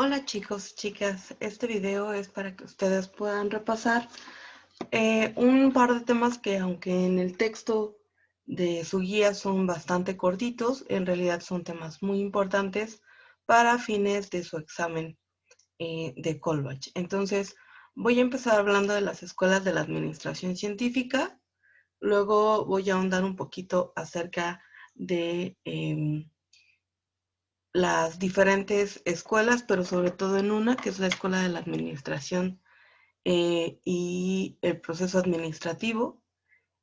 Hola chicos, chicas, este video es para que ustedes puedan repasar un par de temas que aunque en el texto de su guía son bastante cortitos, en realidad son temas muy importantes para fines de su examen de Colbach. Entonces voy a empezar hablando de las escuelas de la administración científica, luego voy a ahondar un poquito acerca de las diferentes escuelas, pero sobre todo en una, que es la Escuela de la Administración y el proceso administrativo.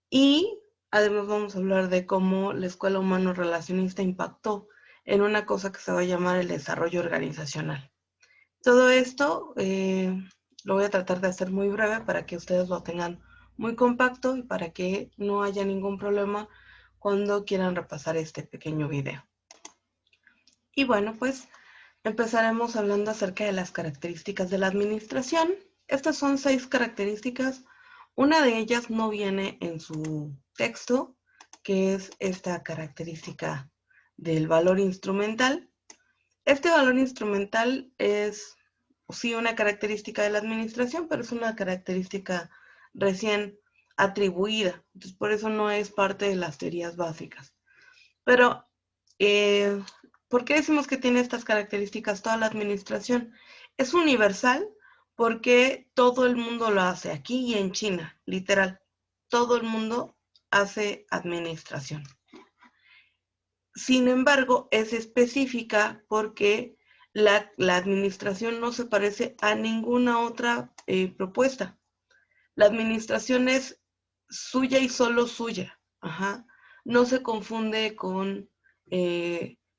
Y además vamos a hablar de cómo la Escuela Humano-Relacionista impactó en una cosa que se va a llamar el desarrollo organizacional. Todo esto lo voy a tratar de hacer muy breve para que ustedes lo tengan muy compacto y para que no haya ningún problema cuando quieran repasar este pequeño video. Y bueno, pues empezaremos hablando acerca de las características de la administración. Estas son 6 características. Una de ellas no viene en su texto, que es esta característica del valor instrumental. Este valor instrumental es, sí, una característica de la administración, pero es una característica recién atribuida. Entonces, por eso no es parte de las teorías básicas. Pero ¿por qué decimos que tiene estas características toda la administración? Es universal porque todo el mundo lo hace, aquí y en China, literal. Todo el mundo hace administración. Sin embargo, es específica porque la administración no se parece a ninguna otra propuesta. La administración es suya y solo suya. Ajá. No se confunde con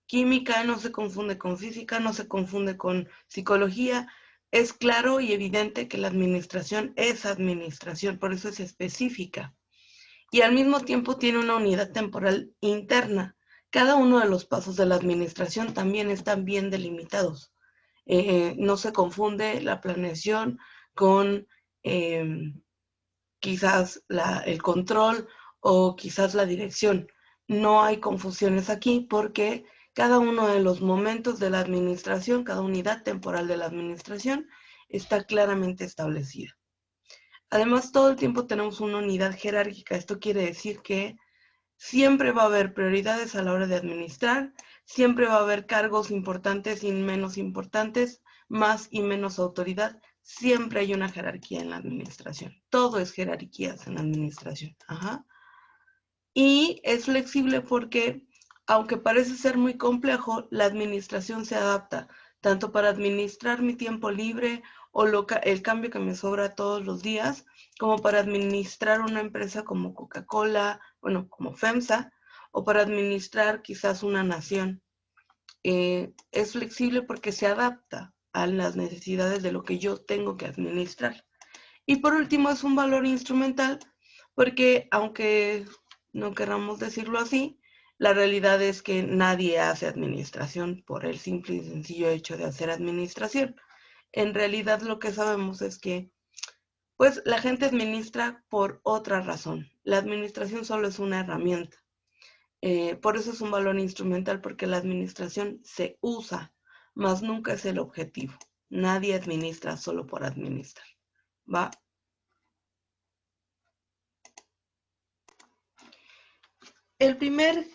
química, no se confunde con física, no se confunde con psicología. Es claro y evidente que la administración es administración, por eso es específica. Y al mismo tiempo tiene una unidad temporal interna. Cada uno de los pasos de la administración también están bien delimitados. No se confunde la planeación con quizás el control o quizás la dirección. No hay confusiones aquí porque cada uno de los momentos de la administración, cada unidad temporal de la administración está claramente establecida. Además, todo el tiempo tenemos una unidad jerárquica. Esto quiere decir que siempre va a haber prioridades a la hora de administrar, siempre va a haber cargos importantes y menos importantes, más y menos autoridad. Siempre hay una jerarquía en la administración. Todo es jerarquías en la administración. Ajá. Y es flexible porque, aunque parece ser muy complejo, la administración se adapta tanto para administrar mi tiempo libre o el cambio que me sobra todos los días, como para administrar una empresa como Coca-Cola, bueno, como FEMSA, o para administrar quizás una nación. Es flexible porque se adapta a las necesidades de lo que yo tengo que administrar. Y por último, es un valor instrumental porque, aunque no queramos decirlo así, la realidad es que nadie hace administración por el simple y sencillo hecho de hacer administración. En realidad lo que sabemos es que pues la gente administra por otra razón. La administración solo es una herramienta. Por eso es un valor instrumental, porque la administración se usa, mas nunca es el objetivo. Nadie administra solo por administrar. ¿Va? El primer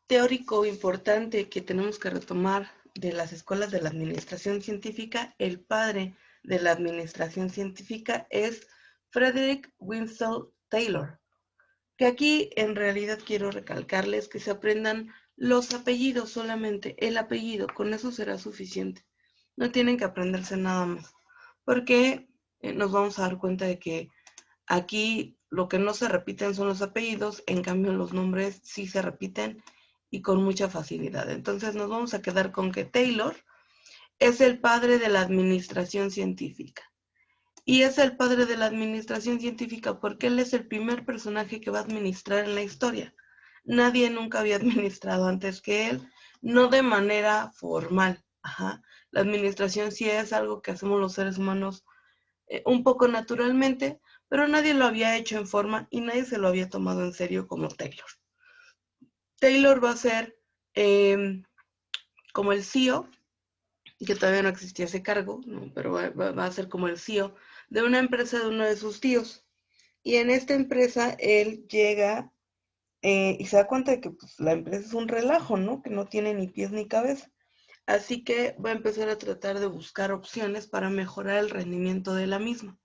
teórico importante que tenemos que retomar de las escuelas de la administración científica, el padre de la administración científica, es Frederick Winslow Taylor. Que aquí en realidad quiero recalcarles que se aprendan los apellidos solamente, el apellido, con eso será suficiente. No tienen que aprenderse nada más, porque nos vamos a dar cuenta de que aquí lo que no se repiten son los apellidos, en cambio los nombres sí se repiten y con mucha facilidad. Entonces nos vamos a quedar con que Taylor es el padre de la administración científica. Y es el padre de la administración científica porque él es el primer personaje que va a administrar en la historia. Nadie nunca había administrado antes que él, no de manera formal. Ajá. La administración sí es algo que hacemos los seres humanos un poco naturalmente, pero nadie lo había hecho en forma y nadie se lo había tomado en serio como Taylor. Taylor va a ser como el CEO que todavía no existía ese cargo, ¿no? Pero va a ser como el CEO de una empresa de uno de sus tíos. Y en esta empresa él llega y se da cuenta de que pues, la empresa es un relajo, ¿no? Que no tiene ni pies ni cabeza. Así que va a empezar a tratar de buscar opciones para mejorar el rendimiento de la misma.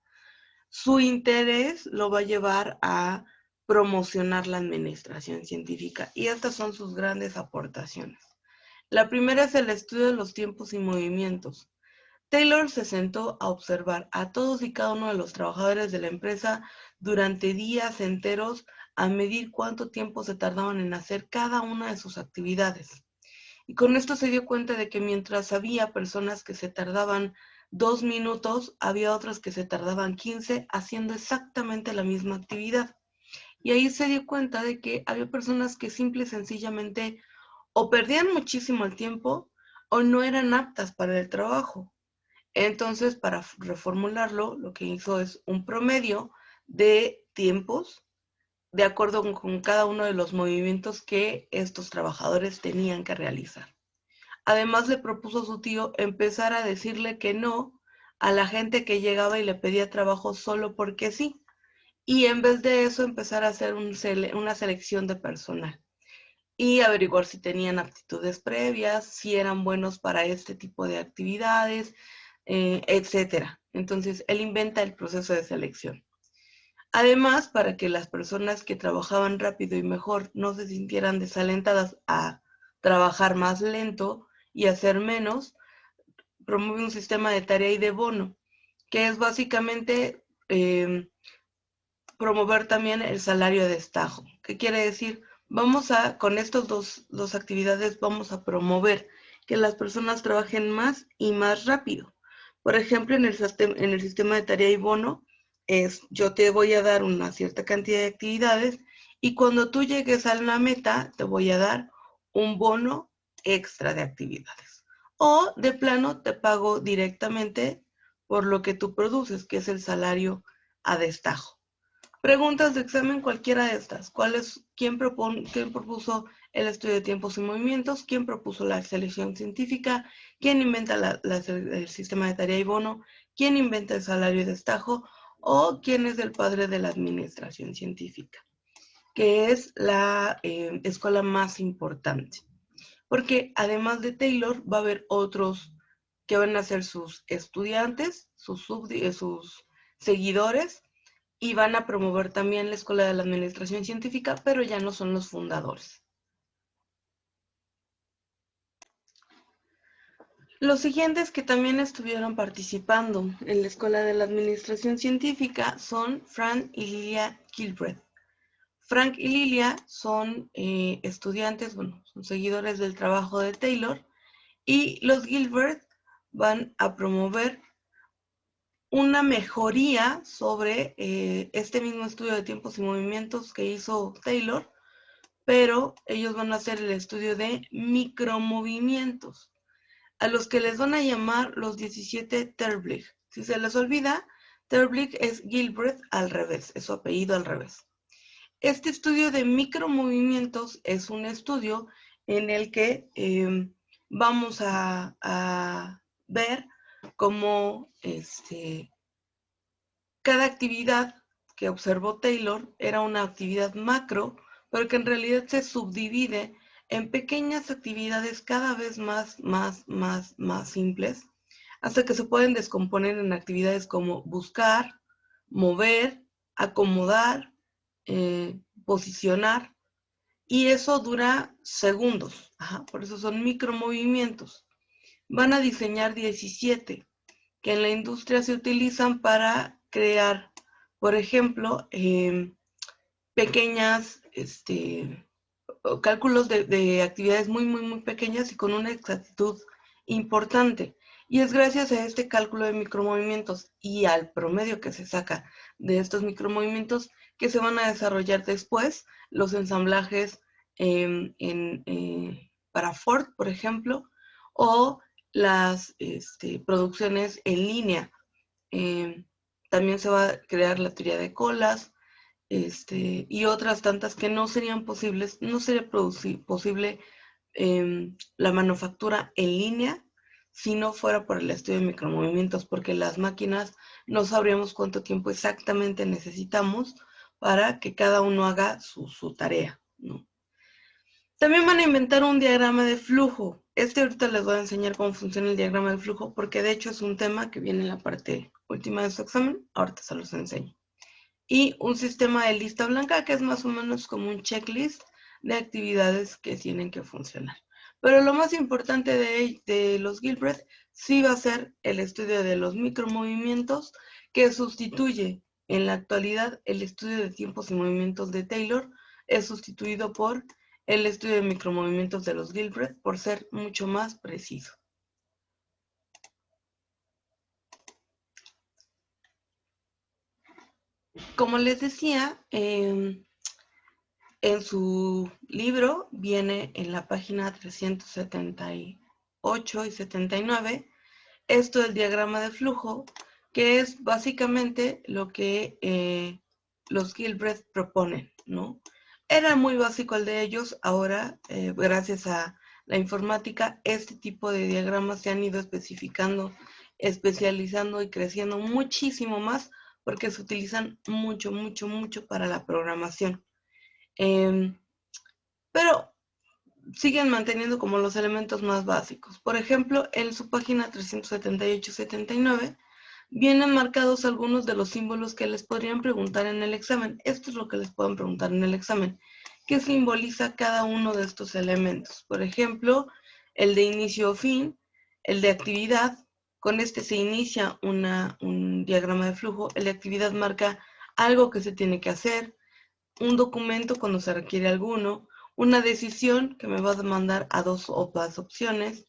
Su interés lo va a llevar a promocionar la administración científica y estas son sus grandes aportaciones. La primera es el estudio de los tiempos y movimientos. Taylor se sentó a observar a todos y cada uno de los trabajadores de la empresa durante días enteros a medir cuánto tiempo se tardaban en hacer cada una de sus actividades. Y con esto se dio cuenta de que mientras había personas que se tardaban 2 minutos, había otras que se tardaban 15 haciendo exactamente la misma actividad. Y ahí se dio cuenta de que había personas que simple y sencillamente o perdían muchísimo el tiempo o no eran aptas para el trabajo. Entonces, para reformularlo, lo que hizo es un promedio de tiempos de acuerdo con cada uno de los movimientos que estos trabajadores tenían que realizar. Además, le propuso a su tío empezar a decirle que no a la gente que llegaba y le pedía trabajo solo porque sí. Y en vez de eso, empezar a hacer una selección de personal y averiguar si tenían aptitudes previas, si eran buenos para este tipo de actividades, etcétera. Entonces, él inventa el proceso de selección. Además, para que las personas que trabajaban rápido y mejor no se sintieran desalentadas a trabajar más lento y hacer menos, promueve un sistema de tarea y de bono, que es básicamente promover también el salario de destajo. ¿Qué quiere decir? Con estas dos actividades, vamos a promover que las personas trabajen más y más rápido. Por ejemplo, en el sistema de tarea y bono, yo te voy a dar una cierta cantidad de actividades y cuando tú llegues a la meta, te voy a dar un bono extra de actividades. O de plano, te pago directamente por lo que tú produces, que es el salario a destajo. Preguntas de examen, cualquiera de estas. ¿Quién propuso el estudio de tiempos y movimientos? ¿Quién propuso la selección científica? ¿Quién inventa el sistema de tarea y bono? ¿Quién inventa el salario de destajo? ¿O quién es el padre de la administración científica? Que es la escuela más importante. Porque además de Taylor, va a haber otros que van a ser sus estudiantes, sus seguidores, y van a promover también la Escuela de la Administración Científica, pero ya no son los fundadores. Los siguientes que también estuvieron participando en la Escuela de la Administración Científica son Frank y Lilia Gilbreth. Frank y Lilia son estudiantes, son seguidores del trabajo de Taylor, y los Gilbreth van a promover una mejoría sobre este mismo estudio de tiempos y movimientos que hizo Taylor, pero ellos van a hacer el estudio de micromovimientos, a los que les van a llamar los 17 Terblick. Si se les olvida, Terblick es Gilbreth al revés, es su apellido al revés. Este estudio de micromovimientos es un estudio en el que vamos a ver cómo cada actividad que observó Taylor era una actividad macro, pero que en realidad se subdivide en pequeñas actividades cada vez más simples, hasta que se pueden descomponer en actividades como buscar, mover, acomodar, posicionar, y eso dura segundos. Por eso son micromovimientos. Van a diseñar 17 que en la industria se utilizan para crear, por ejemplo, pequeñas cálculos de actividades muy pequeñas y con una exactitud importante. Y es gracias a este cálculo de micromovimientos y al promedio que se saca de estos micromovimientos que se van a desarrollar después los ensamblajes para Ford, por ejemplo, o las producciones en línea. También se va a crear la teoría de colas, y otras tantas que no serían posibles, no sería posible la manufactura en línea si no fuera por el estudio de micromovimientos, porque las máquinas no sabríamos cuánto tiempo exactamente necesitamos para que cada uno haga su tarea, ¿no? También van a inventar un diagrama de flujo. Ahorita les voy a enseñar cómo funciona el diagrama de flujo, porque de hecho es un tema que viene en la parte última de su examen. Ahorita se los enseño. Y un sistema de lista blanca, que es más o menos como un checklist de actividades que tienen que funcionar. Pero lo más importante de los Gilbreth sí va a ser el estudio de los micromovimientos, que sustituye en la actualidad el estudio de tiempos y movimientos de Taylor, es sustituido por el estudio de micromovimientos de los Gilbreth por ser mucho más preciso. Como les decía, en su libro viene en la página 378 y 79 esto del diagrama de flujo, que es básicamente lo que los Gilbreth proponen, ¿no? Era muy básico el de ellos, ahora, gracias a la informática, este tipo de diagramas se han ido especificando, especializando y creciendo muchísimo más porque se utilizan mucho, mucho, mucho para la programación. Pero siguen manteniendo como los elementos más básicos. Por ejemplo, en su página 378-79 vienen marcados algunos de los símbolos que les podrían preguntar en el examen. Esto es lo que les pueden preguntar en el examen. ¿Qué simboliza cada uno de estos elementos? Por ejemplo, el de inicio o fin, el de actividad. Con este se inicia un diagrama de flujo. El de actividad marca algo que se tiene que hacer, un documento cuando se requiere alguno, una decisión que me va a mandar a dos o más opciones,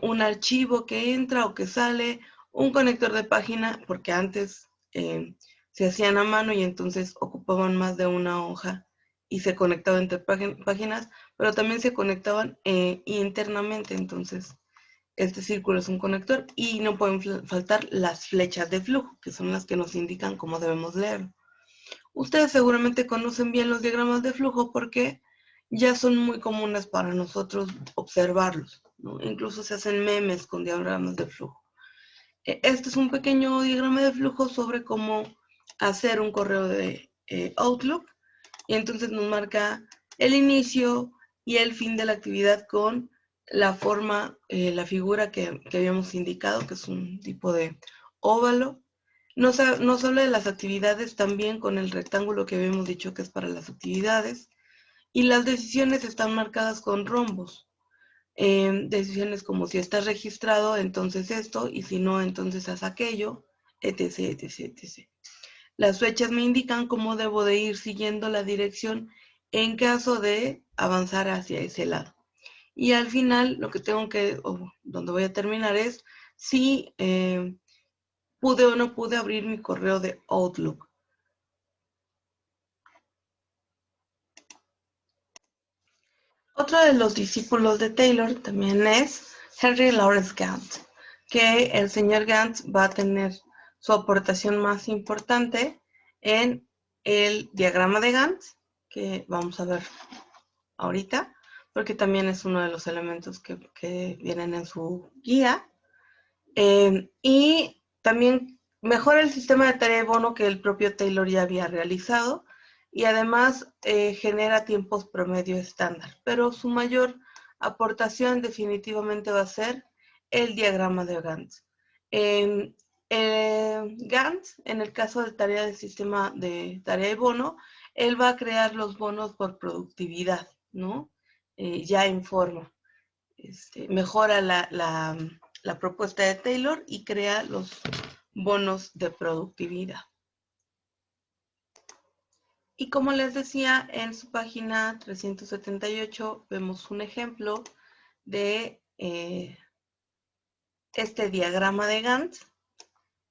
un archivo que entra o que sale, un conector de página, porque antes se hacían a mano y entonces ocupaban más de una hoja y se conectaban entre páginas, pero también se conectaban internamente, entonces este círculo es un conector y no pueden faltar las flechas de flujo, que son las que nos indican cómo debemos leerlo. Ustedes seguramente conocen bien los diagramas de flujo porque ya son muy comunes para nosotros observarlos, ¿no? Incluso se hacen memes con diagramas de flujo. Este es un pequeño diagrama de flujo sobre cómo hacer un correo de Outlook y entonces nos marca el inicio y el fin de la actividad con la forma, la figura que habíamos indicado, que es un tipo de óvalo. Nos habla de las actividades también con el rectángulo que habíamos dicho que es para las actividades. Y las decisiones están marcadas con rombos. Decisiones como si estás registrado, entonces esto, y si no, entonces haz aquello, etc, etc, etc. Las flechas me indican cómo debo de ir siguiendo la dirección en caso de avanzar hacia ese lado. Y al final, lo que tengo que, o donde voy a terminar es si pude o no pude abrir mi correo de Outlook. Otro de los discípulos de Taylor también es Henry Lawrence Gantz, que el señor Gantz va a tener su aportación más importante en el diagrama de Gantz, que vamos a ver ahorita, porque también es uno de los elementos que vienen en su guía. Y también mejora el sistema de tarea de bono que el propio Taylor ya había realizado y además genera tiempos promedio estándar. Pero su mayor aportación definitivamente va a ser el diagrama de Gantz. Gantz, en el caso de tarea del sistema de tarea de bono, él va a crear los bonos por productividad, ¿no? Ya en forma. Mejora la propuesta de Taylor y crea los bonos de productividad. Y como les decía, en su página 378 vemos un ejemplo de este diagrama de Gantt,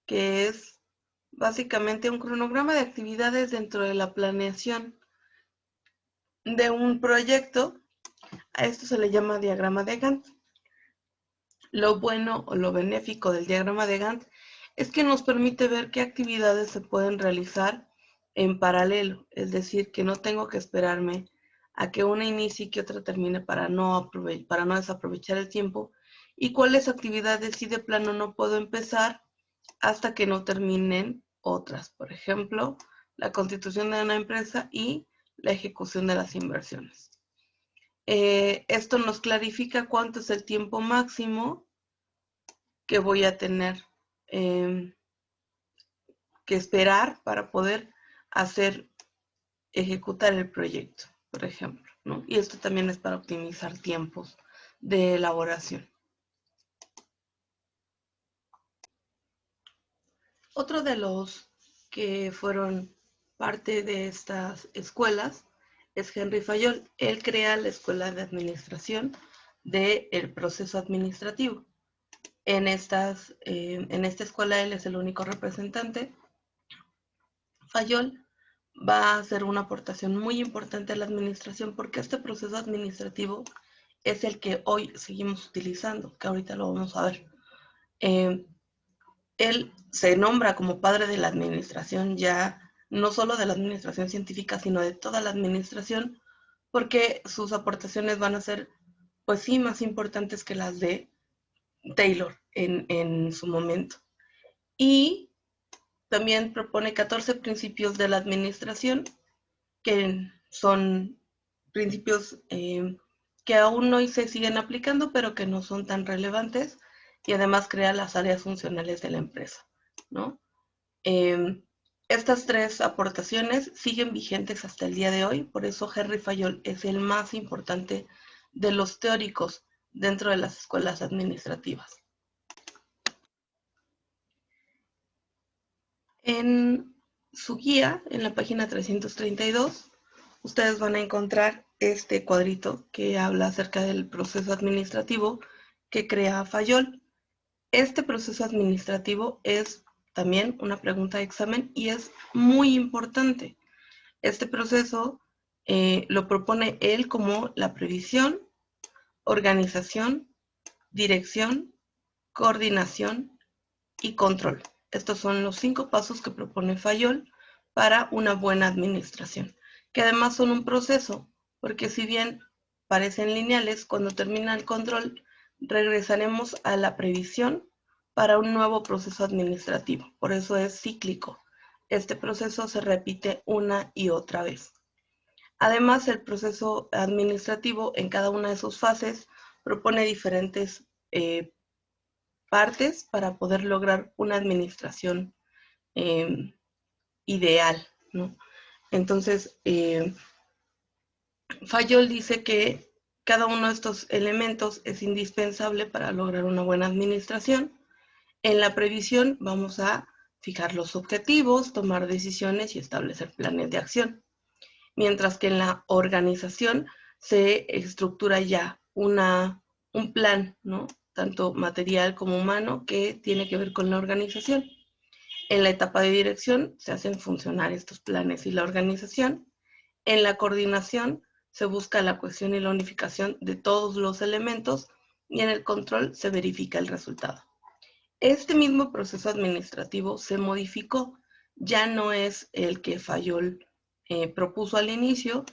que es básicamente un cronograma de actividades dentro de la planeación de un proyecto. A esto se le llama diagrama de Gantt. Lo bueno o lo benéfico del diagrama de Gantt es que nos permite ver qué actividades se pueden realizar en paralelo, es decir, que no tengo que esperarme a que una inicie y que otra termine para no desaprovechar el tiempo y cuáles actividades sí de plano no puedo empezar hasta que no terminen otras. Por ejemplo, la constitución de una empresa y la ejecución de las inversiones. Esto nos clarifica cuánto es el tiempo máximo que voy a tener que esperar para poder ejecutar el proyecto, por ejemplo, ¿no? Y esto también es para optimizar tiempos de elaboración. Otro de los que fueron parte de estas escuelas es Henry Fayol. Él crea la Escuela de Administración del Proceso Administrativo. En esta escuela él es el único representante. Fayol va a hacer una aportación muy importante a la administración porque este proceso administrativo es el que hoy seguimos utilizando, que ahorita lo vamos a ver. Él se nombra como padre de la administración, ya no solo de la administración científica, sino de toda la administración, porque sus aportaciones van a ser, pues sí, más importantes que las de Taylor en su momento. Y también propone 14 principios de la administración, que son principios que aún hoy se siguen aplicando, pero que no son tan relevantes, y además crea las áreas funcionales de la empresa, ¿no? Estas tres aportaciones siguen vigentes hasta el día de hoy, por eso Henry Fayol es el más importante de los teóricos dentro de las escuelas administrativas. En su guía, en la página 332, ustedes van a encontrar este cuadrito que habla acerca del proceso administrativo que crea Fayol. Este proceso administrativo es también una pregunta de examen y es muy importante. Este proceso lo propone él como la previsión, organización, dirección, coordinación y control. Estos son los 5 pasos que propone Fayol para una buena administración, que además son un proceso, porque si bien parecen lineales, cuando termina el control, regresaremos a la previsión para un nuevo proceso administrativo. Por eso es cíclico. Este proceso se repite una y otra vez. Además, el proceso administrativo en cada una de sus fases propone diferentes partes para poder lograr una administración ideal, ¿no? Entonces, Fayol dice que cada uno de estos elementos es indispensable para lograr una buena administración. En la previsión vamos a fijar los objetivos, tomar decisiones y establecer planes de acción. Mientras que en la organización se estructura ya un plan, ¿no? Tanto material como humano, que tiene que ver con la organización. En la etapa de dirección se hacen funcionar estos planes y la organización. En la coordinación se busca la cohesión y la unificación de todos los elementos y en el control se verifica el resultado. Este mismo proceso administrativo se modificó, ya no es el que Fayol propuso al inicio,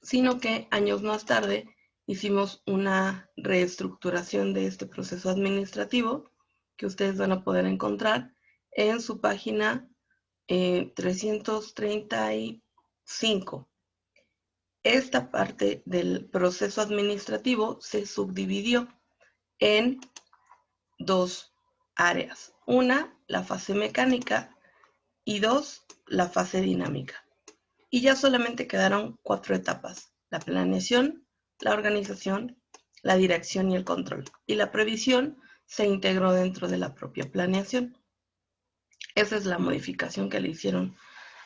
sino que años más tarde hicimos una reestructuración de este proceso administrativo que ustedes van a poder encontrar en su página 335. Esta parte del proceso administrativo se subdividió en 2 áreas. Una, la fase mecánica, y 2, la fase dinámica. Y ya solamente quedaron 4 etapas: la planeación, la organización, la dirección y el control. Y la previsión se integró dentro de la propia planeación. Esa es la modificación que le hicieron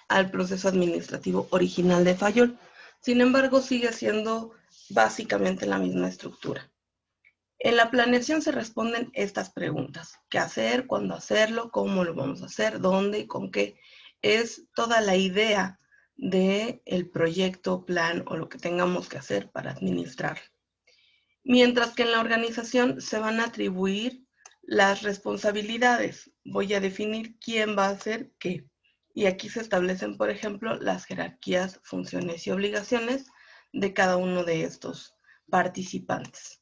al proceso administrativo original de Fayol. Sin embargo, sigue siendo básicamente la misma estructura. En la planeación se responden estas preguntas: ¿qué hacer? ¿Cuándo hacerlo? ¿Cómo lo vamos a hacer? ¿Dónde? ¿Y con qué? Es toda la idea del proyecto, plan o lo que tengamos que hacer para administrar. Mientras que en la organización se van a atribuir las responsabilidades. Voy a definir quién va a hacer qué. Y aquí se establecen, por ejemplo, las jerarquías, funciones y obligaciones de cada uno de estos participantes.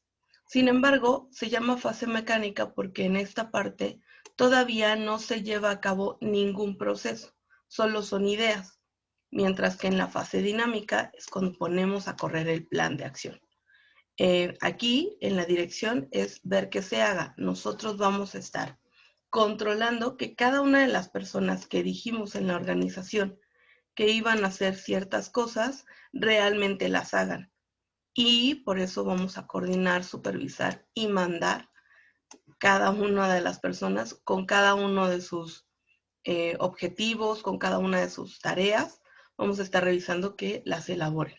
Sin embargo, se llama fase mecánica porque en esta parte todavía no se lleva a cabo ningún proceso, solo son ideas, mientras que en la fase dinámica es cuando ponemos a correr el plan de acción. Aquí, en la dirección, es ver que se haga. Nosotros vamos a estar controlando que cada una de las personas que dijimos en la organización que iban a hacer ciertas cosas, realmente las hagan. Y por eso vamos a coordinar, supervisar y mandar cada una de las personas con cada uno de sus objetivos, con cada una de sus tareas. Vamos a estar revisando que las elaboren.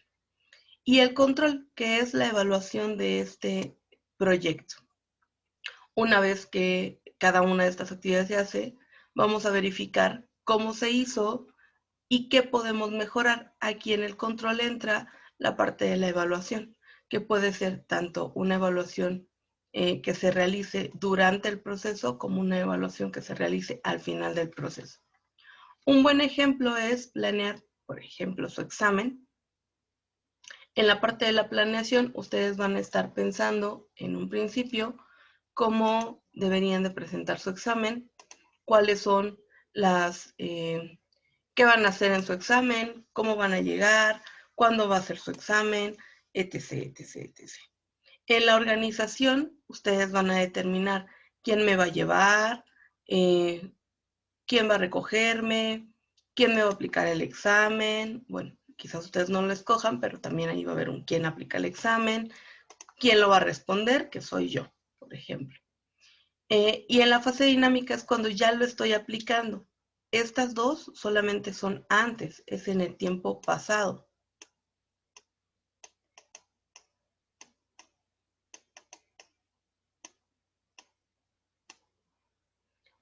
Y el control, que es la evaluación de este proyecto. Una vez que cada una de estas actividades se hace, vamos a verificar cómo se hizo y qué podemos mejorar. Aquí en el control entra la parte de la evaluación, que puede ser tanto una evaluación que se realice durante el proceso como una evaluación que se realice al final del proceso. Un buen ejemplo es planear, por ejemplo, su examen. En la parte de la planeación, ustedes van a estar pensando en un principio cómo deberían de presentar su examen, cuáles son las, qué van a hacer en su examen, cómo van a llegar, cuándo va a ser su examen, etc., etc., etc. En la organización, ustedes van a determinar quién me va a llevar, quién va a recogerme, quién me va a aplicar el examen. Bueno, quizás ustedes no lo escojan, pero también ahí va a haber un quién aplica el examen, quién lo va a responder, que soy yo, por ejemplo. Y en la fase dinámica es cuando ya lo estoy aplicando. Estas dos solamente son antes, es en el tiempo pasado.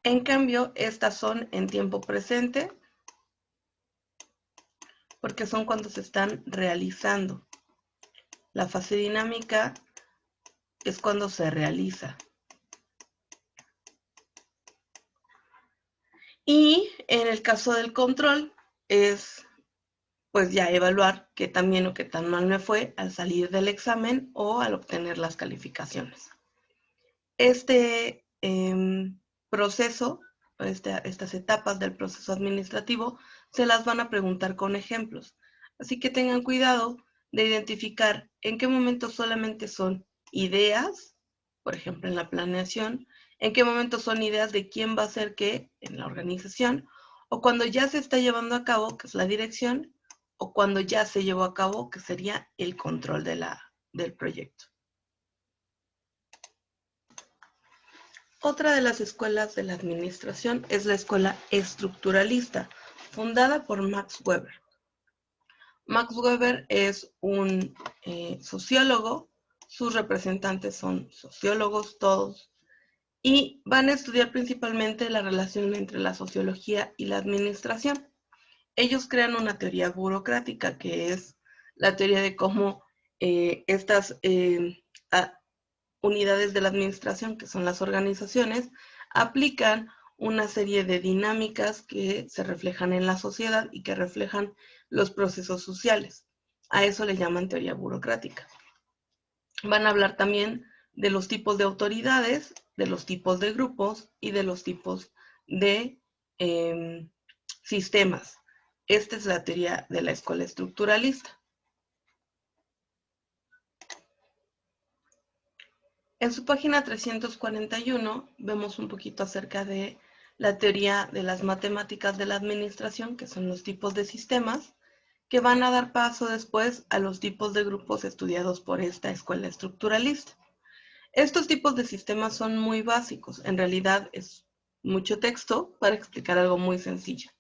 En cambio, estas son en tiempo presente, porque son cuando se están realizando. La fase dinámica es cuando se realiza. Y en el caso del control es pues ya evaluar qué tan bien o qué tan mal me fue al salir del examen o al obtener las calificaciones. Este proceso, estas etapas del proceso administrativo, se las van a preguntar con ejemplos. Así que tengan cuidado de identificar en qué momento solamente son ideas, por ejemplo en la planeación, en qué momento son ideas de quién va a hacer qué en la organización, o cuando ya se está llevando a cabo, que es la dirección, o cuando ya se llevó a cabo, que sería el control del proyecto. Otra de las escuelas de la administración es la escuela estructuralista, fundada por Max Weber. Max Weber es un sociólogo, sus representantes son sociólogos todos, y van a estudiar principalmente la relación entre la sociología y la administración. Ellos crean una teoría burocrática, que es la teoría de cómo estas unidades de la administración, que son las organizaciones, aplican una serie de dinámicas que se reflejan en la sociedad y que reflejan los procesos sociales. A eso le llaman teoría burocrática. Van a hablar también de los tipos de autoridades, de los tipos de grupos y de los tipos de sistemas. Esta es la teoría de la escuela estructuralista. En su página 341 vemos un poquito acerca de la teoría de las matemáticas de la administración, que son los tipos de sistemas, que van a dar paso después a los tipos de grupos estudiados por esta escuela estructuralista. Estos tipos de sistemas son muy básicos, en realidad es mucho texto para explicar algo muy sencillo.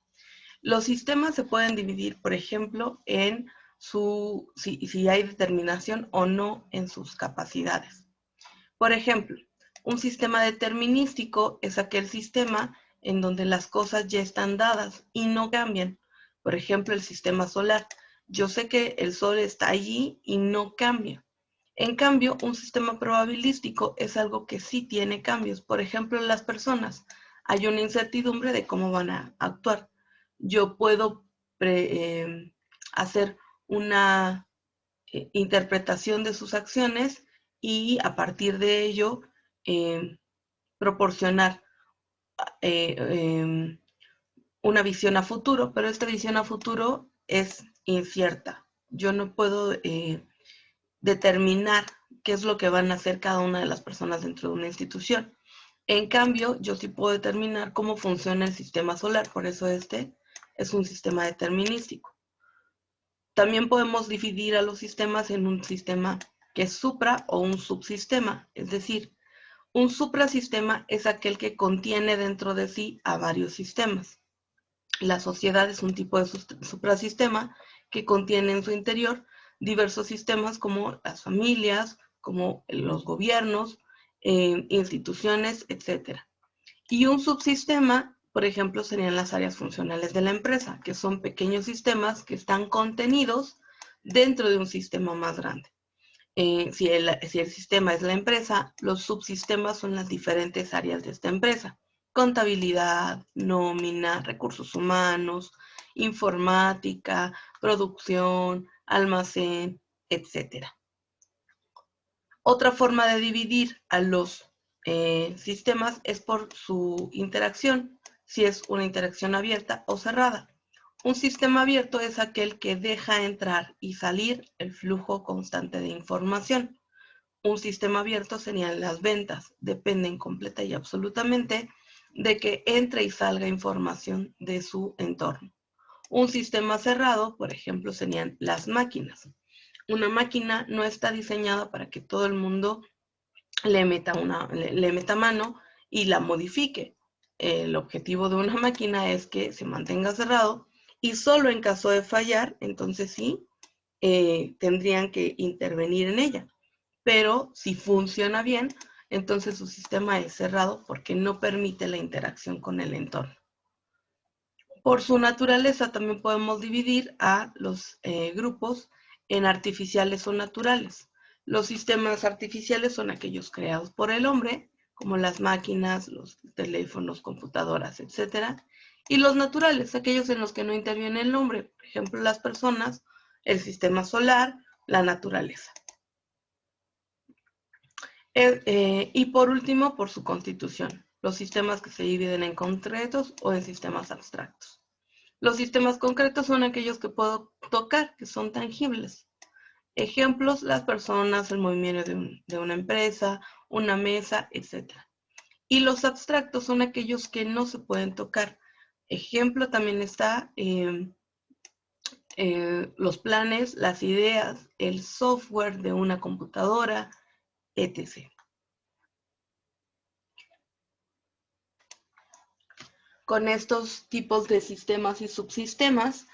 Los sistemas se pueden dividir, por ejemplo, en si hay determinación o no en sus capacidades. Por ejemplo, un sistema determinístico es aquel sistema en donde las cosas ya están dadas y no cambian. Por ejemplo, el sistema solar. Yo sé que el sol está allí y no cambia. En cambio, un sistema probabilístico es algo que sí tiene cambios. Por ejemplo, en las personas hay una incertidumbre de cómo van a actuar. Yo puedo hacer una interpretación de sus acciones y a partir de ello proporcionar una visión a futuro, pero esta visión a futuro es incierta. Yo no puedo determinar qué es lo que van a hacer cada una de las personas dentro de una institución. En cambio, yo sí puedo determinar cómo funciona el sistema solar, por eso este es un sistema determinístico. También podemos dividir a los sistemas en un sistema que es supra o un subsistema, es decir, un suprasistema es aquel que contiene dentro de sí a varios sistemas. La sociedad es un tipo de suprasistema que contiene en su interior diversos sistemas como las familias, como los gobiernos, instituciones, etc. Y un subsistema, por ejemplo, serían las áreas funcionales de la empresa, que son pequeños sistemas que están contenidos dentro de un sistema más grande. Si el sistema es la empresa, los subsistemas son las diferentes áreas de esta empresa. Contabilidad, nómina, recursos humanos, informática, producción, almacén, etc. Otra forma de dividir a los sistemas es por su interacción, si es una interacción abierta o cerrada. Un sistema abierto es aquel que deja entrar y salir el flujo constante de información. Un sistema abierto serían las ventas, dependen completa y absolutamente de que entre y salga información de su entorno. Un sistema cerrado, por ejemplo, serían las máquinas. Una máquina no está diseñada para que todo el mundo le meta mano y la modifique. El objetivo de una máquina es que se mantenga cerrado y solo en caso de fallar, entonces sí, tendrían que intervenir en ella. Pero si funciona bien, entonces su sistema es cerrado porque no permite la interacción con el entorno. Por su naturaleza también podemos dividir a los grupos en artificiales o naturales. Los sistemas artificiales son aquellos creados por el hombre, como las máquinas, los teléfonos, computadoras, etc. Y los naturales, aquellos en los que no interviene el hombre, por ejemplo, las personas, el sistema solar, la naturaleza. Y por último, por su constitución, los sistemas que se dividen en concretos o en sistemas abstractos. Los sistemas concretos son aquellos que puedo tocar, que son tangibles. Ejemplos, las personas, el movimiento de una empresa, una mesa, etc. Y los abstractos son aquellos que no se pueden tocar. Ejemplo también está los planes, las ideas, el software de una computadora, etc. Con estos tipos de sistemas y subsistemas,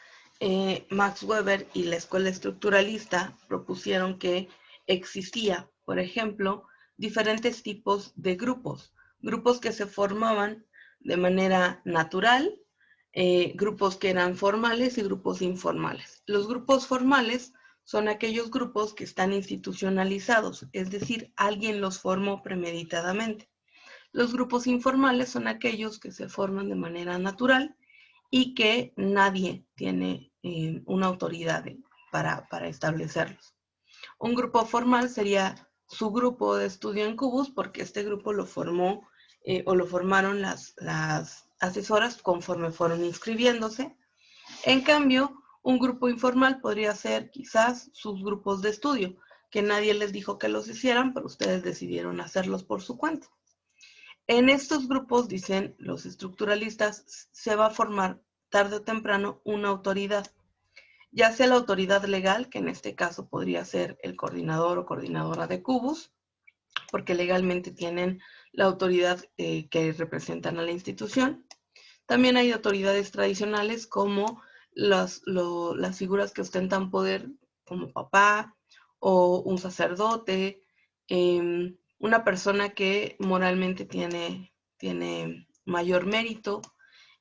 Max Weber y la escuela estructuralista propusieron que existía, por ejemplo, diferentes tipos de grupos, grupos que se formaban de manera natural, grupos que eran formales y grupos informales. Los grupos formales son aquellos grupos que están institucionalizados, es decir, alguien los formó premeditadamente. Los grupos informales son aquellos que se forman de manera natural y que nadie tiene una autoridad para establecerlos. Un grupo formal sería su grupo de estudio en Cubus, porque este grupo lo formó o lo formaron las asesoras conforme fueron inscribiéndose. En cambio, un grupo informal podría ser quizás sus grupos de estudio, que nadie les dijo que los hicieran, pero ustedes decidieron hacerlos por su cuenta. En estos grupos, dicen los estructuralistas, se va a formar tarde o temprano una autoridad, ya sea la autoridad legal, que en este caso podría ser el coordinador o coordinadora de Cubus, porque legalmente tienen la autoridad que representan a la institución. También hay autoridades tradicionales como las figuras que ostentan poder, como papá o un sacerdote, una persona que moralmente tiene mayor mérito,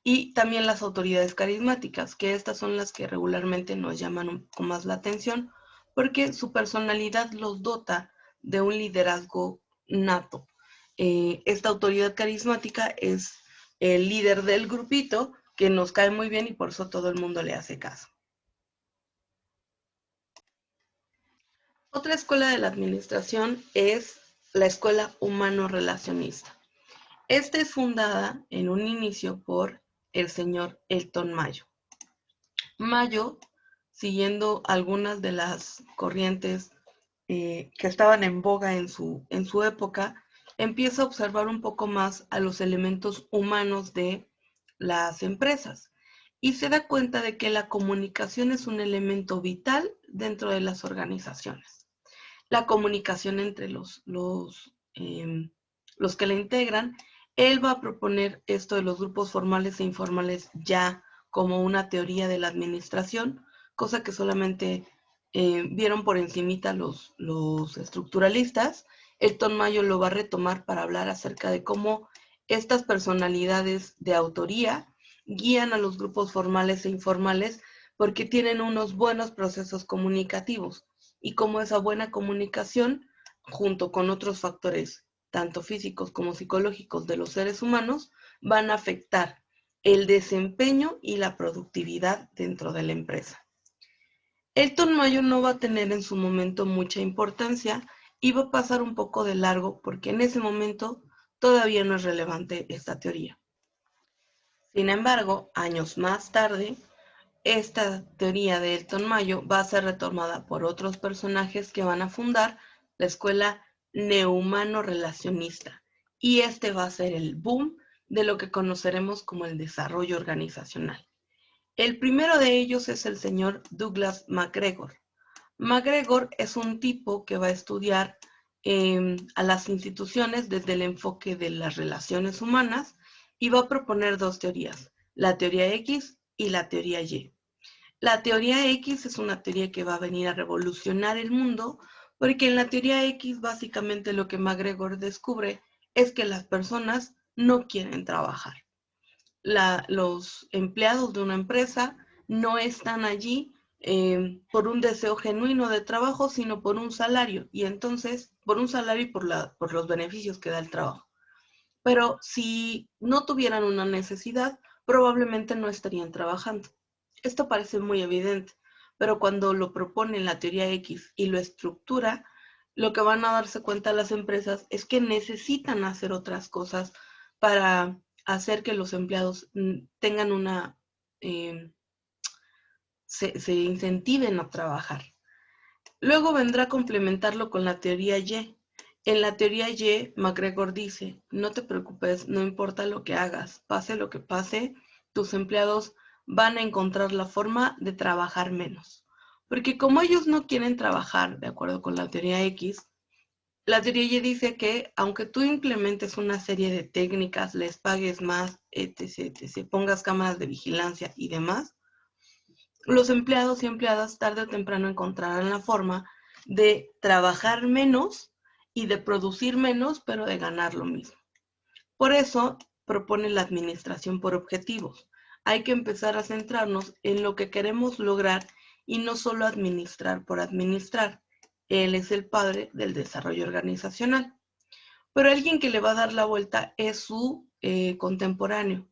y también las autoridades carismáticas, que estas son las que regularmente nos llaman un poco más la atención, porque su personalidad los dota de un liderazgo nato. Esta autoridad carismática es el líder del grupito, que nos cae muy bien y por eso todo el mundo le hace caso. Otra escuela de la administración es la escuela humano-relacionista. Esta es fundada en un inicio por el señor Elton Mayo. Mayo, siguiendo algunas de las corrientes que estaban en boga en su época, empieza a observar un poco más a los elementos humanos de las empresas y se da cuenta de que la comunicación es un elemento vital dentro de las organizaciones. La comunicación entre los que la integran. Él va a proponer esto de los grupos formales e informales ya como una teoría de la administración, cosa que solamente vieron por encimita los estructuralistas. Elton Mayo lo va a retomar para hablar acerca de cómo estas personalidades de autoría guían a los grupos formales e informales porque tienen unos buenos procesos comunicativos y cómo esa buena comunicación, junto con otros factores, tanto físicos como psicológicos de los seres humanos, van a afectar el desempeño y la productividad dentro de la empresa. Elton Mayo no va a tener en su momento mucha importancia y va a pasar un poco de largo porque en ese momento todavía no es relevante esta teoría. Sin embargo, años más tarde, esta teoría de Elton Mayo va a ser retomada por otros personajes que van a fundar la escuela neohumano-relacionista y este va a ser el boom de lo que conoceremos como el desarrollo organizacional. El primero de ellos es el señor Douglas MacGregor. MacGregor es un tipo que va a estudiar a las instituciones desde el enfoque de las relaciones humanas y va a proponer dos teorías, la teoría X y la teoría Y. La teoría X es una teoría que va a venir a revolucionar el mundo porque en la teoría X básicamente lo que MacGregor descubre es que las personas no quieren trabajar. Los empleados de una empresa no están allí por un deseo genuino de trabajo, sino por un salario, y entonces por un salario y por los beneficios que da el trabajo. Pero si no tuvieran una necesidad, probablemente no estarían trabajando. Esto parece muy evidente, pero cuando lo propone en la teoría X y lo estructura, lo que van a darse cuenta las empresas es que necesitan hacer otras cosas para hacer que los empleados tengan se incentiven a trabajar. Luego vendrá a complementarlo con la teoría Y. En la teoría Y, MacGregor dice, no te preocupes, no importa lo que hagas, pase lo que pase, tus empleados van a encontrar la forma de trabajar menos. Porque como ellos no quieren trabajar, de acuerdo con la teoría X, la teoría Y dice que aunque tú implementes una serie de técnicas, les pagues más, etc., etc., pongas cámaras de vigilancia y demás, los empleados y empleadas tarde o temprano encontrarán la forma de trabajar menos y de producir menos, pero de ganar lo mismo. Por eso propone la administración por objetivos. Hay que empezar a centrarnos en lo que queremos lograr y no solo administrar por administrar. Él es el padre del desarrollo organizacional. Pero alguien que le va a dar la vuelta es su contemporáneo.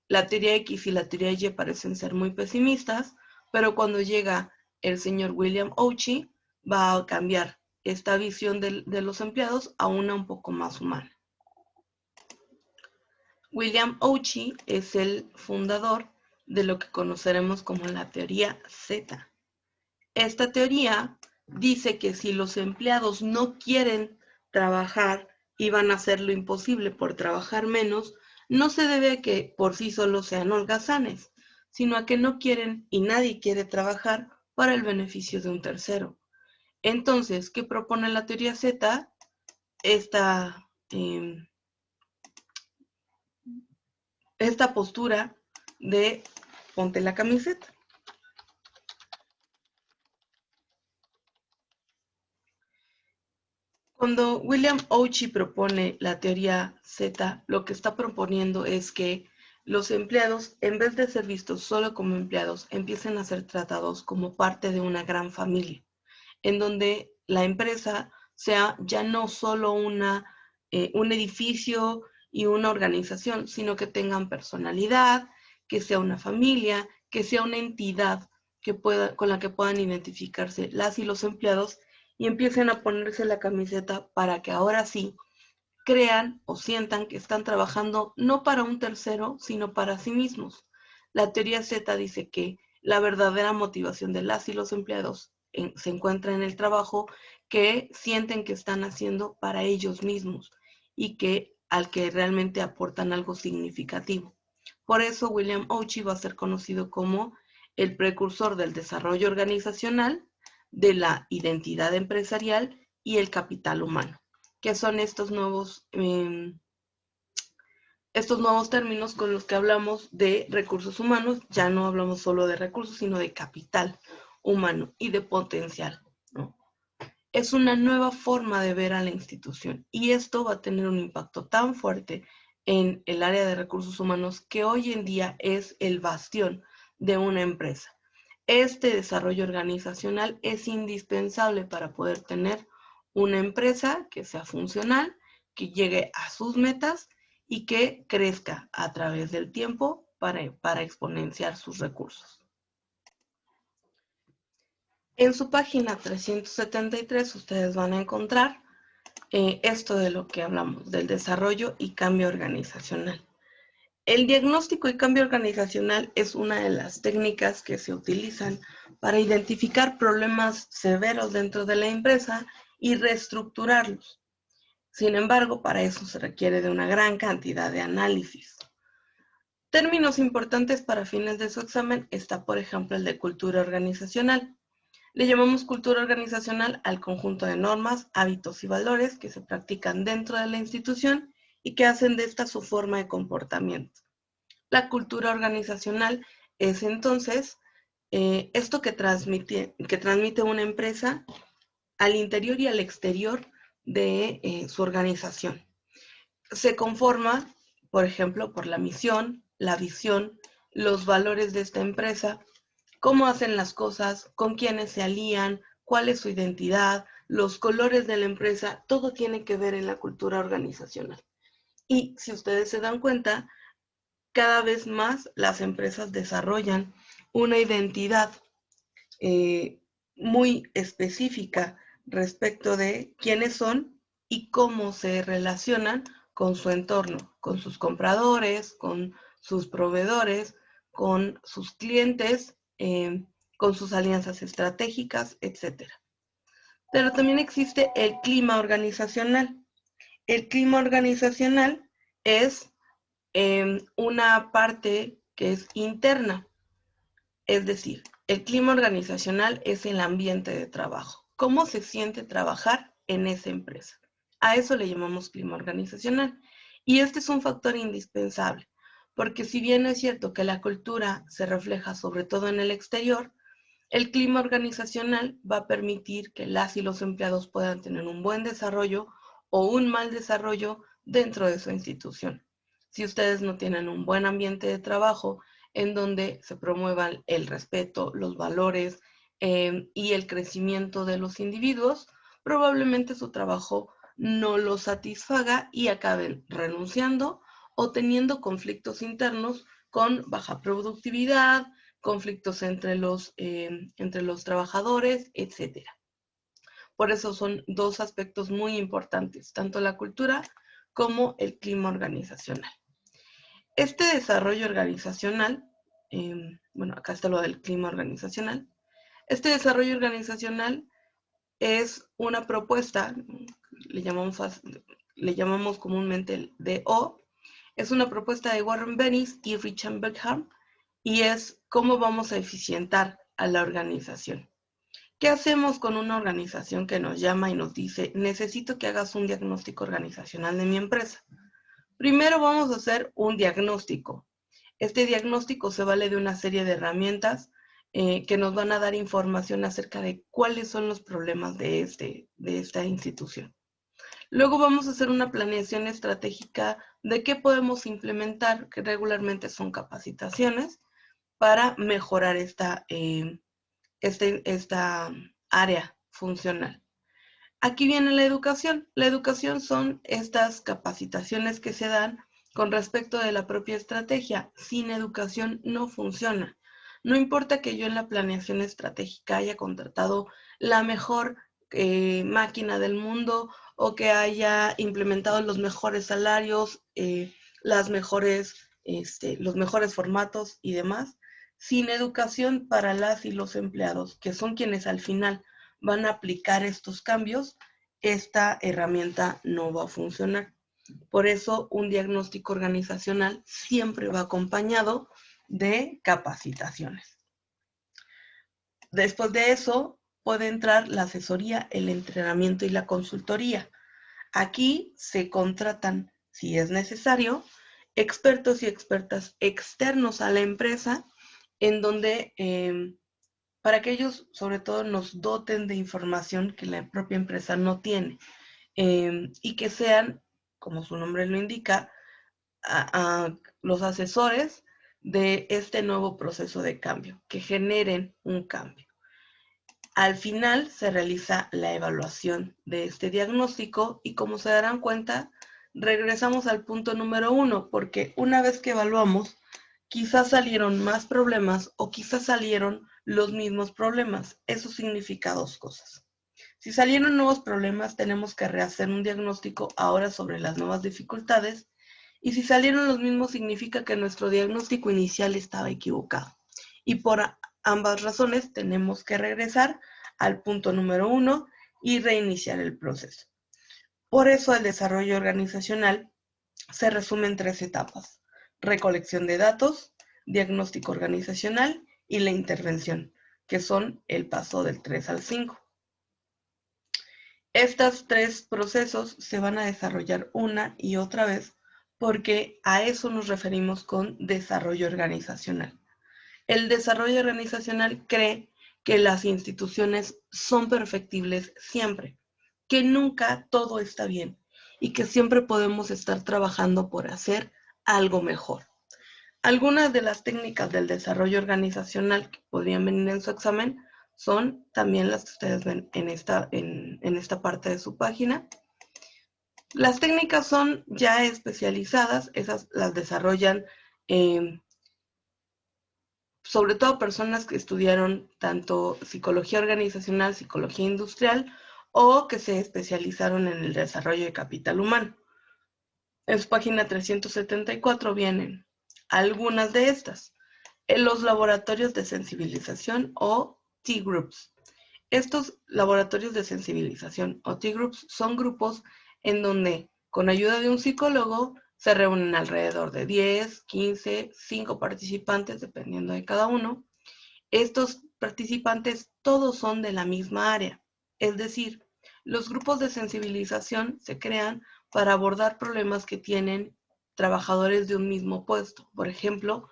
La teoría X y la teoría Y parecen ser muy pesimistas, pero cuando llega el señor William Oachey, va a cambiar esta visión de los empleados a una un poco más humana. William Oachey es el fundador de lo que conoceremos como la teoría Z. Esta teoría dice que si los empleados no quieren trabajar y van a hacer lo imposible por trabajar menos, no se debe a que por sí solos sean holgazanes, sino a que no quieren y nadie quiere trabajar para el beneficio de un tercero. Entonces, ¿qué propone la teoría Z? Esta postura de ponte la camiseta. Cuando William Oachey propone la teoría Z, lo que está proponiendo es que los empleados, en vez de ser vistos solo como empleados, empiecen a ser tratados como parte de una gran familia, en donde la empresa sea ya no solo un edificio y una organización, sino que tengan personalidad, que sea una familia, que sea una entidad con la que puedan identificarse las y los empleados y empiecen a ponerse la camiseta para que ahora sí crean o sientan que están trabajando no para un tercero, sino para sí mismos. La teoría Z dice que la verdadera motivación de las y los empleados se encuentra en el trabajo que sienten que están haciendo para ellos mismos y que al que realmente aportan algo significativo. Por eso William Ouchi va a ser conocido como el precursor del desarrollo organizacional, de la identidad empresarial y el capital humano, que son estos nuevos términos con los que hablamos de recursos humanos. Ya no hablamos solo de recursos, sino de capital humano y de potencial, ¿no? Es una nueva forma de ver a la institución y esto va a tener un impacto tan fuerte en el área de recursos humanos que hoy en día es el bastión de una empresa. Este desarrollo organizacional es indispensable para poder tener una empresa que sea funcional, que llegue a sus metas y que crezca a través del tiempo para exponenciar sus recursos. En su página 373 ustedes van a encontrar esto de lo que hablamos, del desarrollo y cambio organizacional. El diagnóstico y cambio organizacional es una de las técnicas que se utilizan para identificar problemas severos dentro de la empresa y reestructurarlos. Sin embargo, para eso se requiere de una gran cantidad de análisis. Términos importantes para fines de su examen está, por ejemplo, el de cultura organizacional. Le llamamos cultura organizacional al conjunto de normas, hábitos y valores que se practican dentro de la institución y que hacen de esta su forma de comportamiento. La cultura organizacional es entonces esto que transmite una empresa al interior y al exterior de su organización. Se conforma, por ejemplo, por la misión, la visión, los valores de esta empresa, cómo hacen las cosas, con quiénes se alían, cuál es su identidad, los colores de la empresa, todo tiene que ver en la cultura organizacional. Y si ustedes se dan cuenta, cada vez más las empresas desarrollan una identidad muy específica respecto de quiénes son y cómo se relacionan con su entorno, con sus compradores, con sus proveedores, con sus clientes, con sus alianzas estratégicas, etc. Pero también existe el clima organizacional. El clima organizacional es una parte que es interna, es decir, el clima organizacional es el ambiente de trabajo. ¿Cómo se siente trabajar en esa empresa? A eso le llamamos clima organizacional. Y este es un factor indispensable, porque si bien es cierto que la cultura se refleja sobre todo en el exterior, el clima organizacional va a permitir que las y los empleados puedan tener un buen desarrollo o un mal desarrollo dentro de su institución. Si ustedes no tienen un buen ambiente de trabajo en donde se promuevan el respeto, los valores y el crecimiento de los individuos, probablemente su trabajo no los satisfaga y acaben renunciando o teniendo conflictos internos con baja productividad, conflictos entre los trabajadores, etc. Por eso son dos aspectos muy importantes, tanto la cultura como el clima organizacional. Este desarrollo organizacional, bueno, acá está lo del clima organizacional. Este desarrollo organizacional es una propuesta, le llamamos comúnmente el DO, es una propuesta de Warren Bennis y Richard Beckham, y es cómo vamos a eficientar a la organización. ¿Qué hacemos con una organización que nos llama y nos dice, necesito que hagas un diagnóstico organizacional de mi empresa? Primero vamos a hacer un diagnóstico. Este diagnóstico se vale de una serie de herramientas que nos van a dar información acerca de cuáles son los problemas de esta institución. Luego vamos a hacer una planeación estratégica de qué podemos implementar, que regularmente son capacitaciones, para mejorar esta área funcional. Aquí viene la educación. La educación son estas capacitaciones que se dan con respecto de la propia estrategia. Sin educación no funciona. No importa que yo en la planeación estratégica haya contratado la mejor máquina del mundo o que haya implementado los mejores salarios, los mejores formatos y demás, sin educación para las y los empleados, que son quienes al final van a aplicar estos cambios, esta herramienta no va a funcionar. Por eso, un diagnóstico organizacional siempre va acompañado de capacitaciones. Después de eso, puede entrar la asesoría, el entrenamiento y la consultoría. Aquí se contratan, si es necesario, expertos y expertas externos a la empresa, en donde para que ellos sobre todo nos doten de información que la propia empresa no tiene y que sean, como su nombre lo indica, a los asesores de este nuevo proceso de cambio, que generen un cambio. Al final se realiza la evaluación de este diagnóstico y, como se darán cuenta, regresamos al punto número 1, porque una vez que evaluamos, quizás salieron más problemas o quizás salieron los mismos problemas. Eso significa dos cosas. Si salieron nuevos problemas, tenemos que rehacer un diagnóstico ahora sobre las nuevas dificultades. Y si salieron los mismos, significa que nuestro diagnóstico inicial estaba equivocado. Y por ambas razones tenemos que regresar al punto número 1 y reiniciar el proceso. Por eso el desarrollo organizacional se resume en 3 etapas: recolección de datos, diagnóstico organizacional y la intervención, que son el paso del 3 al 5. Estos 3 procesos se van a desarrollar una y otra vez porque a eso nos referimos con desarrollo organizacional. El desarrollo organizacional cree que las instituciones son perfectibles siempre, que nunca todo está bien y que siempre podemos estar trabajando por hacer algo mejor. Algunas de las técnicas del desarrollo organizacional que podrían venir en su examen son también las que ustedes ven en esta parte de su página. Las técnicas son ya especializadas, esas las desarrollan sobre todo personas que estudiaron tanto psicología organizacional, psicología industrial o que se especializaron en el desarrollo de capital humano. En su página 374 vienen algunas de estas. En los laboratorios de sensibilización o T-Groups. Estos laboratorios de sensibilización o T-Groups son grupos en donde, con ayuda de un psicólogo, se reúnen alrededor de 10, 15, 5 participantes, dependiendo de cada uno. Estos participantes todos son de la misma área, es decir, los grupos de sensibilización se crean para abordar problemas que tienen trabajadores de un mismo puesto. Por ejemplo,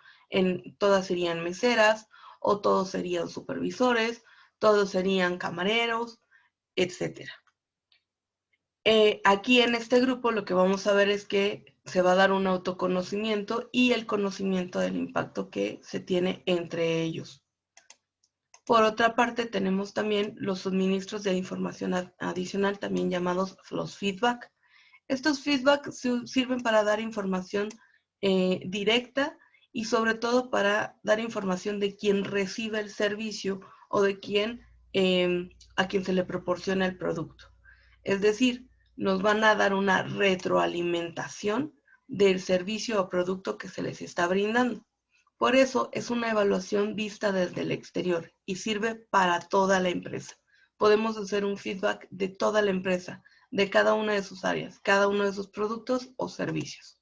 todas serían meseras o todos serían supervisores, todos serían camareros, etc. Aquí en este grupo lo que vamos a ver es que se va a dar un autoconocimiento y el conocimiento del impacto que se tiene entre ellos. Por otra parte, tenemos también los suministros de información adicional, también llamados los feedback. Estos feedback sirven para dar información directa y sobre todo para dar información de quien recibe el servicio o de a quien se le proporciona el producto. Es decir, nos van a dar una retroalimentación del servicio o producto que se les está brindando. Por eso es una evaluación vista desde el exterior y sirve para toda la empresa. Podemos hacer un feedback de toda la empresa, de cada una de sus áreas, cada uno de sus productos o servicios.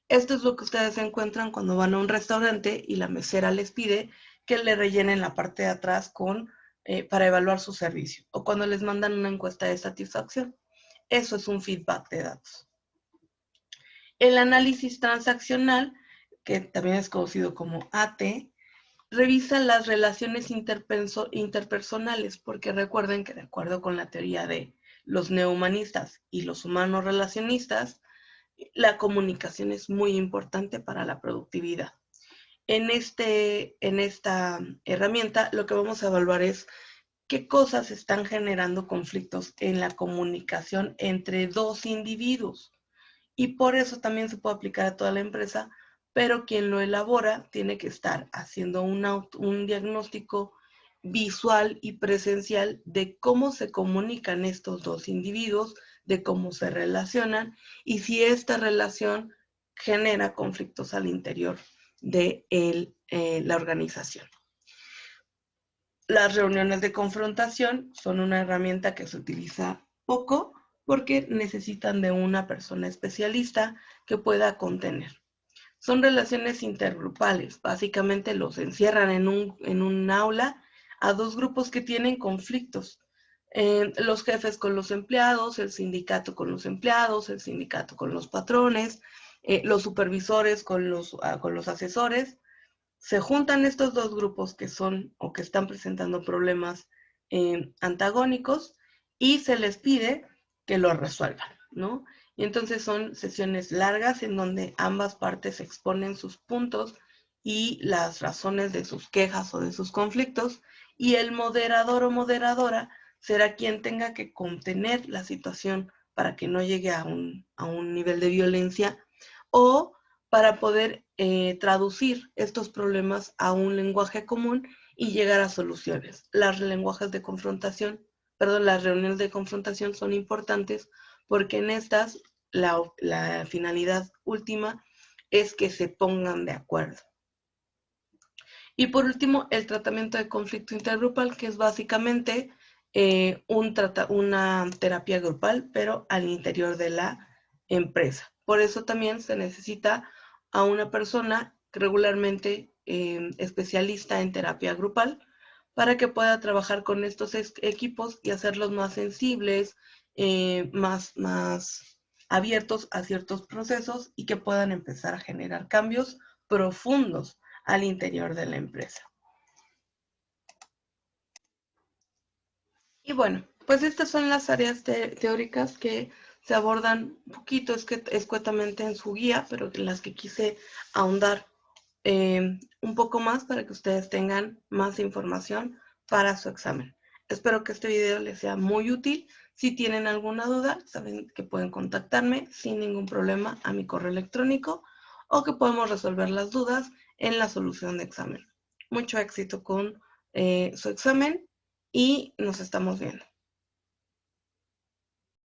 Esto es lo que ustedes encuentran cuando van a un restaurante y la mesera les pide que le rellenen la parte de atrás para evaluar su servicio, o cuando les mandan una encuesta de satisfacción. Eso es un feedback de datos. El análisis transaccional, que también es conocido como AT, revisa las relaciones interpersonales, porque recuerden que de acuerdo con la teoría de los neohumanistas y los humanos relacionistas, la comunicación es muy importante para la productividad. En esta herramienta lo que vamos a evaluar es qué cosas están generando conflictos en la comunicación entre dos individuos. Y por eso también se puede aplicar a toda la empresa, pero quien lo elabora tiene que estar haciendo un diagnóstico visual y presencial de cómo se comunican estos dos individuos, de cómo se relacionan y si esta relación genera conflictos al interior de la organización. Las reuniones de confrontación son una herramienta que se utiliza poco porque necesitan de una persona especialista que pueda contener. Son relaciones intergrupales, básicamente los encierran en un aula a dos grupos que tienen conflictos. Los jefes con los empleados, el sindicato con los empleados, el sindicato con los patrones, los supervisores con los asesores. Se juntan estos dos grupos que son o que están presentando problemas antagónicos y se les pide que lo resuelvan, ¿no? Y entonces son sesiones largas en donde ambas partes exponen sus puntos y las razones de sus quejas o de sus conflictos, y el moderador o moderadora será quien tenga que contener la situación para que no llegue a un nivel de violencia o para poder traducir estos problemas a un lenguaje común y llegar a soluciones. Las reuniones de confrontación son importantes porque en estas la finalidad última es que se pongan de acuerdo. Y por último, el tratamiento de conflicto intergrupal, que es básicamente una terapia grupal, pero al interior de la empresa. Por eso también se necesita a una persona regularmente especialista en terapia grupal para que pueda trabajar con estos equipos y hacerlos más sensibles, más abiertos a ciertos procesos y que puedan empezar a generar cambios profundos al interior de la empresa. Y bueno, pues estas son las áreas teóricas que se abordan un poquito escuetamente en su guía, pero en las que quise ahondar un poco más para que ustedes tengan más información para su examen. Espero que este video les sea muy útil. Si tienen alguna duda, saben que pueden contactarme sin ningún problema a mi correo electrónico o que podemos resolver las dudas en la solución de examen. Mucho éxito con su examen y nos estamos viendo.